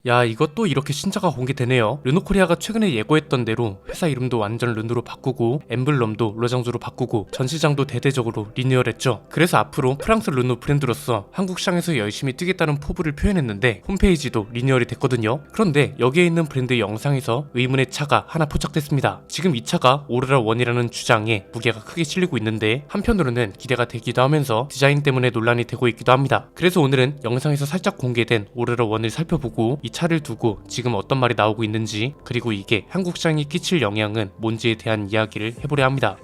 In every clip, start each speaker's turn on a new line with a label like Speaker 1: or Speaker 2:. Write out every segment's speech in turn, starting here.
Speaker 1: 야, 이것도 이렇게 신차가 공개되네요. 르노코리아가 최근에 예고했던 대로 회사 이름도 완전 르노로 바꾸고 엠블럼도 로장주로 바꾸고 전시장도 대대적으로 리뉴얼했죠. 그래서 앞으로 프랑스 르노 브랜드로서 한국 시장에서 열심히 뛰겠다는 포부를 표현했는데 홈페이지도 리뉴얼이 됐거든요. 그런데 여기에 있는 브랜드 영상에서 의문의 차가 하나 포착됐습니다. 지금 이 차가 오로라 1이라는 주장에 무게가 크게 실리고 있는데 한편으로는 기대가 되기도 하면서 디자인 때문에 논란이 되고 있기도 합니다. 그래서 오늘은 영상에서 살짝 공개된 오로라 1을 살펴보고 이 차를 두고 지금 어떤 말이 나오고 있는지, 그리고 이게 한국 시장에 끼칠 영향은 뭔지에 대한 이야기를 해보려 합니다.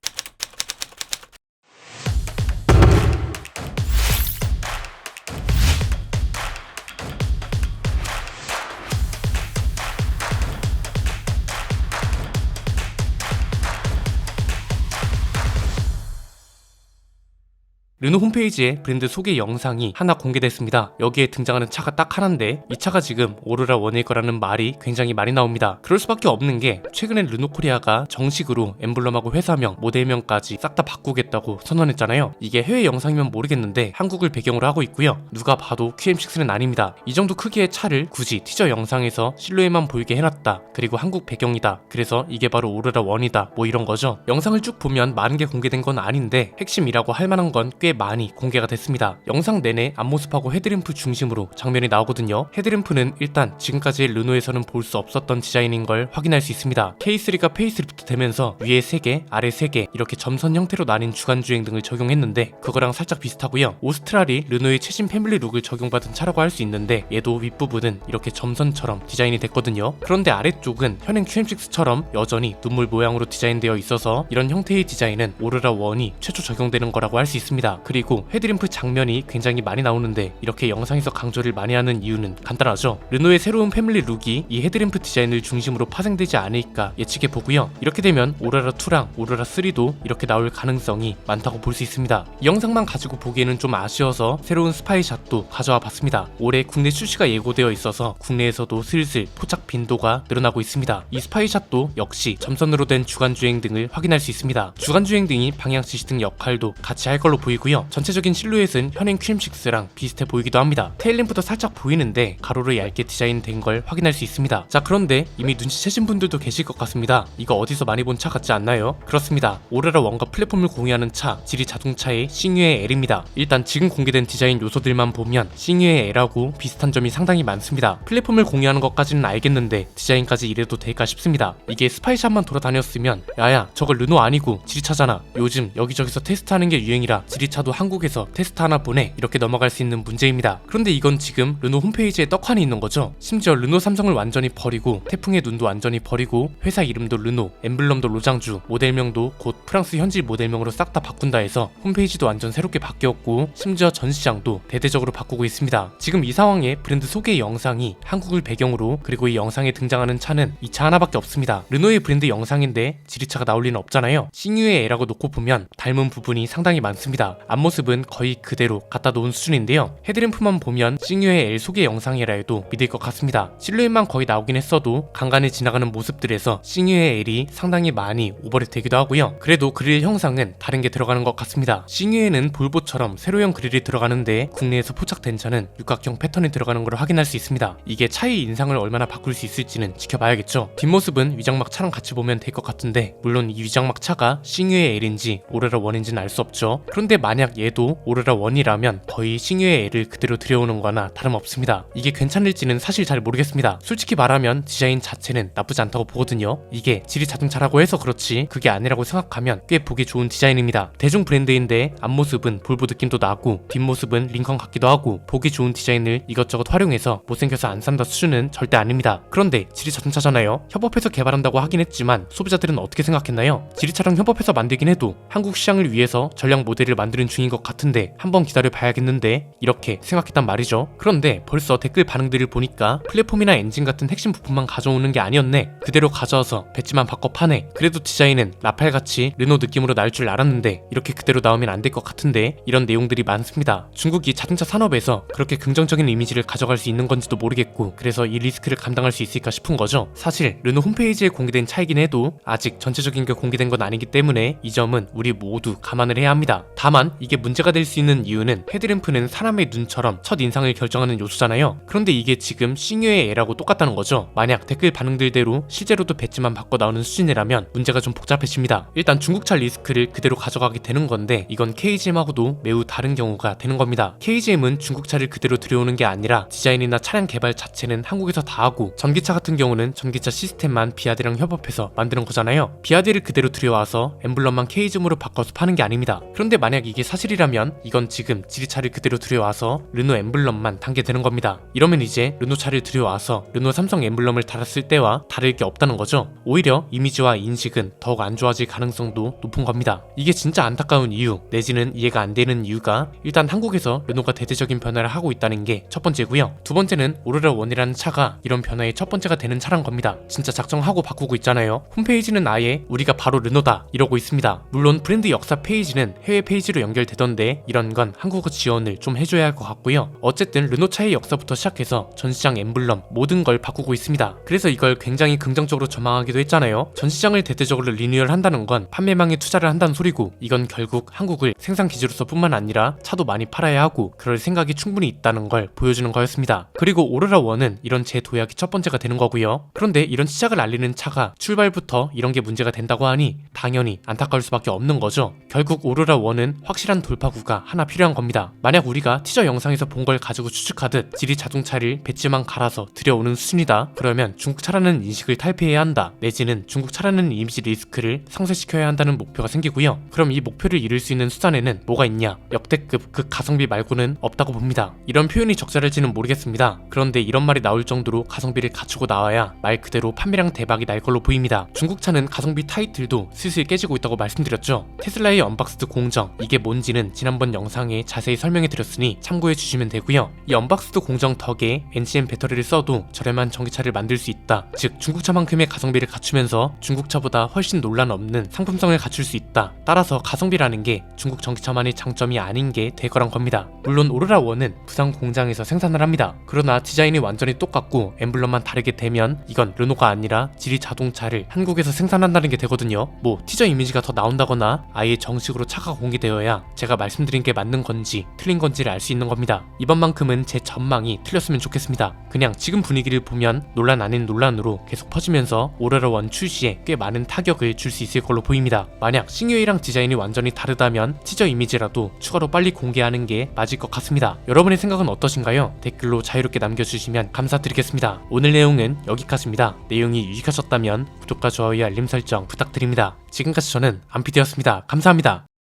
Speaker 1: 르노 홈페이지에 브랜드 소개 영상이 하나 공개됐습니다. 여기에 등장하는 차가 딱 하나인데 이 차가 지금 오로라 1일 거라는 말이 굉장히 많이 나옵니다. 그럴 수밖에 없는 게 최근에 르노 코리아가 정식으로 엠블럼하고 회사명, 모델명까지 싹 다 바꾸겠다고 선언했잖아요. 이게 해외 영상이면 모르겠는데 한국을 배경으로 하고 있고요. 누가 봐도 QM6는 아닙니다. 이 정도 크기의 차를 굳이 티저 영상에서 실루엣만 보이게 해놨다. 그리고 한국 배경이다. 그래서 이게 바로 오로라 1이다. 뭐 이런 거죠. 영상을 쭉 보면 많은 게 공개된 건 아닌데 핵심이라고 할 만한 건 꽤 많이 공개가 됐습니다. 영상 내내 앞모습하고 헤드램프 중심으로 장면이 나오거든요. 헤드램프는 일단 지금까지 르노에서는 볼 수 없었던 디자인인 걸 확인할 수 있습니다. K3가 페이스리프트 되면서 위에 3개, 아래 3개 이렇게 점선 형태로 나뉜 주간주행 등을 적용했는데 그거랑 살짝 비슷하고요. 오스트랄이 르노의 최신 패밀리 룩을 적용받은 차라고 할 수 있는데 얘도 윗부분은 이렇게 점선처럼 디자인이 됐거든요. 그런데 아래쪽은 현행 QM6처럼 여전히 눈물 모양으로 디자인되어 있어서 이런 형태의 디자인은 오로라 1이 최초 적용되는 거라고 할 수 있습니다. 그리고 헤드램프 장면이 굉장히 많이 나오는데 이렇게 영상에서 강조를 많이 하는 이유는 간단하죠. 르노의 새로운 패밀리 룩이 이 헤드램프 디자인을 중심으로 파생되지 않을까 예측해 보고요. 이렇게 되면 오로라 2랑 오로라 3도 이렇게 나올 가능성이 많다고 볼 수 있습니다. 이 영상만 가지고 보기에는 좀 아쉬워서 새로운 스파이샷도 가져와 봤습니다. 올해 국내 출시가 예고되어 있어서 국내에서도 슬슬 포착 빈도가 늘어나고 있습니다. 이 스파이샷도 역시 점선으로 된 주간주행 등을 확인할 수 있습니다. 주간주행 등이 방향 지시 등 역할도 같이 할 걸로 보이고요. 전체적인 실루엣은 현행 QM6랑 비슷해 보이기도 합니다. 테일램프도 살짝 보이는데 가로로 얇게 디자인된 걸 확인할 수 있습니다. 자, 그런데 이미 눈치채신 분들도 계실 것 같습니다. 이거 어디서 많이 본 차 같지 않나요? 그렇습니다. 오로라 1과 플랫폼을 공유하는 차, 지리 자동차의 싱유의 L입니다. 일단 지금 공개된 디자인 요소들만 보면 싱유의 L하고 비슷한 점이 상당히 많습니다. 플랫폼을 공유하는 것까지는 알겠는데 디자인까지 이래도 될까 싶습니다. 이게 스파이샷만 돌아다녔으면 야야 저거 르노 아니고 지리차잖아, 요즘 여기저기서 테스트하는 게 유행이라 지리차도 한국에서 테스트 하나 보내, 이렇게 넘어갈 수 있는 문제입니다. 그런데 이건 지금 르노 홈페이지에 떡하니 있는 거죠. 심지어 르노 삼성을 완전히 버리고 태풍의 눈도 완전히 버리고 회사 이름도 르노, 엠블럼도 로장주, 모델명도 곧 프랑스 현지 모델명으로 싹 다 바꾼다 해서 홈페이지도 완전 새롭게 바뀌었고 심지어 전시장도 대대적으로 바꾸고 있습니다. 지금 이 상황에 브랜드 소개 영상이 한국을 배경으로, 그리고 이 영상에 등장하는 차는 이 차 하나밖에 없습니다. 르노의 브랜드 영상인데 지리차가 나올 리는 없잖아요. 싱유의 L하고 놓고 보면 닮은 부분이 상당히 많습니다. 앞모습은 거의 그대로 갖다 놓은 수준인데요. 헤드램프만 보면 싱유의 L 소개 영상이라 해도 믿을 것 같습니다. 실루엣만 거의 나오긴 했어도 간간히 지나가는 모습들에서 싱유의 L이 상당히 많이 오버랩 되기도 하고요. 그래도 그릴 형상은 다른 게 들어가는 것 같습니다. 싱유에는 볼보처럼 세로형 그릴이 들어가는데 국내에서 포착된 차는 육각형 패턴이 들어가는 걸 확인할 수 있습니다. 이게 차의 인상을 얼마나 바꿀 수 있을지는 지켜봐야겠죠. 뒷모습은 위장막 차랑 같이 보면 될 것 같은데 물론 이 위장막 차가 싱유의 L인지 오로라 1인지는 알 수 없죠. 그런데 만약 얘도 오로라 1이라면 거의 싱유의 L을 그대로 들여오는 거나 다름없습니다. 이게 괜찮을지는 사실 잘 모르겠습니다. 솔직히 말하면 디자인 자체는 나쁘지 않다고 보거든요. 이게 지리 자동차라고 해서 그렇지 그게 아니라고 생각하면 꽤 보기 좋은 디자인입니다. 대중 브랜드인데 앞모습은 볼보 느낌도 나고 뒷모습은 링컨 같기도 하고 보기 좋은 디자인을 이것저것 활용해서 못생겨서 안 산다 수준은 절대 아닙니다. 그런데 지리 자동차잖아요. 협업해서 개발한다고 하긴 했지만 소비자들은 어떻게 생각했나요? 지리차랑 협업해서 만들긴 해도 한국 시장을 위해서 전략 모델을 만드는 중인 것 같은데 한번 기다려 봐야겠는데 이렇게 생각했단 말이죠. 그런데 벌써 댓글 반응들을 보니까 플랫폼이나 엔진 같은 핵심 부품만 가져오는 게 아니었네, 그대로 가져와서 배지만 바꿔 파네, 그래도 디자인은 라팔같이 르노 느낌으로 나올 줄 알았는데 이렇게 그대로 나오면 안 될 것 같은데, 이런 내용들이 많습니다. 중국이 자동차 산업에서 그렇게 긍정적인 이미지를 가져갈 수 있는 건지도 모르겠고 그래서 이 리스크를 감당할 수 있을까 싶은 거죠. 사실 르노 홈페이지에 공개된 차이긴 해도 아직 전체적인 게 공개된 건 아니기 때문에 이 점은 우리 모두 감안을 해야 합니다. 다만 이게 문제가 될 수 있는 이유는 헤드램프는 사람의 눈처럼 첫 인상을 결정하는 요소잖아요. 그런데 이게 지금 싱유의 애라고 똑같다는 거죠. 만약 댓글 반응들대로 실제로도 배지만 바꿔 나오는 수준이라면 문제가 좀 복잡해집니다. 일단 중국차 리스크를 그대로 가져가게 되는 건데 이건 KGM하고도 매우 다른 경우가 되는 겁니다. KGM은 중국차를 그대로 들여오는 게 아니라 디자인이나 차량 개발 자체는 한국에서 다 하고, 전기차 같은 경우는 전기차 시스템만 비아드랑 협업해서 만드는 거잖아요. 비아드를 그대로 들여와서 엠블럼만 KGM으로 바꿔서 파는 게 아닙니다. 그런데 만약 이게 사실이라면 이건 지금 지리차를 그대로 들여와서 르노 엠블럼만 단게 되는 겁니다. 이러면 이제 르노 차를 들여와서 르노 삼성 엠블럼을 달았을 때와 다를 게 없다는 거죠. 오히려 이미지와 인식은 더욱 안 좋아질 가능성도 높은 겁니다. 이게 진짜 안타까운 이유 내지는 이해가 안 되는 이유가, 일단 한국에서 르노가 대대적인 변화를 하고 있다는 게 첫 번째고요. 두 번째는 오로라 원이라는 차가 이런 변화의 첫 번째가 되는 차란 겁니다. 진짜 작정하고 바꾸고 있잖아요. 홈페이지는 아예 우리가 바로 르노다 이러고 있습니다. 물론 브랜드 역사 페이지는 해외 페이지로 연결되던데 이런 건 한국어 지원을 좀 해줘야 할 것 같고요. 어쨌든 르노차의 역사부터 시작해서 전시장 엠블럼 모든 걸 바꾸고 있습니다. 그래서 이걸 굉장히 긍정적으로 전망하기도 했잖아요. 전시장을 대대적으로 리뉴얼 한다는 건 판매망에 투자를 한다는 소리고, 이건 결국 한국을 생산 기지로서 뿐만 아니라 차도 많이 팔아야 하고 그럴 생각이 충분히 있다는 걸 보여주는 거였습니다. 그리고 오로라 원은 이런 재도약이 첫 번째가 되는 거고요. 그런데 이런 시작을 알리는 차가 출발부터 이런 게 문제가 된다고 하니 당연히 안타까울 수밖에 없는 거죠. 결국 오로라 원은 확실한 돌파구가 하나 필요한 겁니다. 만약 우리가 티저 영상에서 본 걸 가지고 추측하듯 지리 자동차를 배지만 갈아서 들여오는 수준이다, 그러면 중국차라는 인식을 탈피해야 한다, 내지는 중국차라는 이미지 리스크를 상쇄시켜야 한다는 목표가 생기고요. 그럼 이 목표를 이룰 수 있는 수단에는 뭐가 있냐? 역대급 극가성비 말고는 없다고 봅니다. 이런 표현이 적절할지는 모르겠습니다. 그런데 이런 말이 나올 정도로 가성비를 갖추고 나와야 말 그대로 판매량 대박이 날 걸로 보입니다. 중국차는 가성비 타이틀도 슬슬 깨지고 있다고 말씀드렸죠. 테슬라의 언박스드 공정, 이게 뭔지는 지난번 영상에 자세히 설명해 드렸으니 참고해 주시면 되고요. 이 언박스드 공정 덕에 NCM 배터리를 써도 저렴한 전기차를 만들 수 있다, 즉 중국차만큼의 가성비를 갖추면서 중국차보다 훨씬 논란 없는 상품성을 갖출 수 있다. 따라서 가성비라는 게 중국 전기차만의 장점이 아닌 게 될 거란 겁니다. 물론 오로라 원은 부산 공장에서 생산을 합니다. 그러나 디자인이 완전히 똑같고 엠블럼만 다르게 되면 이건 르노가 아니라 지리 자동차를 한국에서 생산한다는 게 되거든요. 뭐 티저 이미지가 더 나온다거나 아예 정식으로 차가 공개되어야 제가 말씀드린 게 맞는 건지 틀린 건지를 알 수 있는 겁니다. 이번만큼은 제 전망이 틀렸으면 좋겠습니다. 그냥 지금 분위기를 보면 논란 아닌 논란으로 계속 퍼지면서 오로라 원 출시에 꽤 많은 타격을 줄 수 있을 걸로 보입니다. 만약 싱유이랑 디자인이 완전히 다르다면 티저 이미지라도 추가로 빨리 공개하는 게 맞을 것 같습니다. 여러분의 생각은 어떠신가요? 댓글로 자유롭게 남겨주시면 감사드리겠습니다. 오늘 내용은 여기까지입니다. 내용이 유익하셨다면 구독과 좋아요, 알림 설정 부탁드립니다. 지금까지 저는 안피디였습니다. 감사합니다.